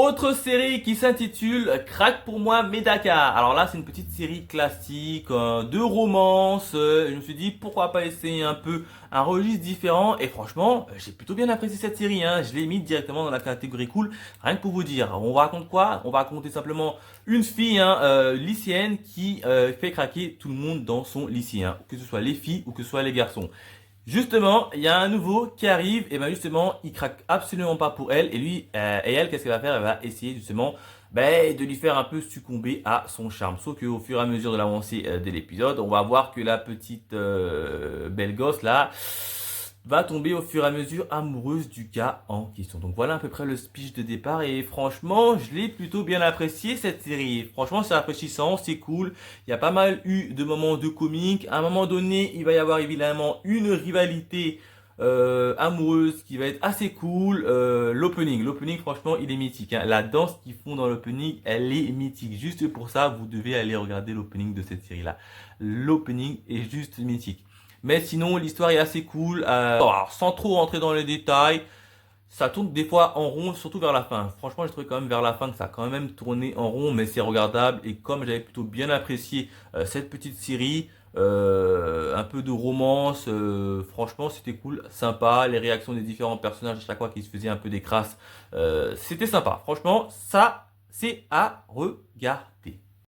Autre série qui s'intitule Crack pour moi Medaka. Alors là, c'est une petite série classique de romance. Je me suis dit pourquoi pas essayer un peu un registre différent. Et franchement, j'ai plutôt bien apprécié cette série. Je l'ai mis directement dans la catégorie cool. Rien que pour vous dire. On va raconter quoi? On va raconter simplement une fille lycéenne qui fait craquer tout le monde dans son lycée. Que ce soit les filles ou que ce soit les garçons. Justement, il y a un nouveau qui arrive, et ben justement, il craque absolument pas pour elle, et lui, et elle, qu'est-ce qu'elle va faire? Elle va essayer justement de lui faire un peu succomber à son charme. Sauf qu'au fur et à mesure de l'avancée de l'épisode, on va voir que la petite belle gosse là va tomber au fur et à mesure amoureuse du gars en question. Donc voilà à peu près le speech de départ, et franchement, je l'ai plutôt bien apprécié cette série. Franchement, c'est rafraîchissant, c'est cool. Il y a pas mal eu de moments de comique. À un moment donné, il va y avoir évidemment une rivalité amoureuse qui va être assez cool. L'opening, franchement, il est mythique. La danse qu'ils font dans l'opening, elle est mythique. Juste pour ça, vous devez aller regarder l'opening de cette série-là. L'opening est juste mythique. Mais sinon, l'histoire est assez cool. Alors, sans trop rentrer dans les détails, ça tourne des fois en rond, surtout vers la fin. Franchement, j'ai trouvé quand même vers la fin que ça a quand même tourné en rond, mais c'est regardable. Et comme j'avais plutôt bien apprécié cette petite série, un peu de romance, franchement, c'était cool, sympa. Les réactions des différents personnages à chaque fois qu'ils se faisaient un peu des crasses, c'était sympa. Franchement, ça, c'est à regarder.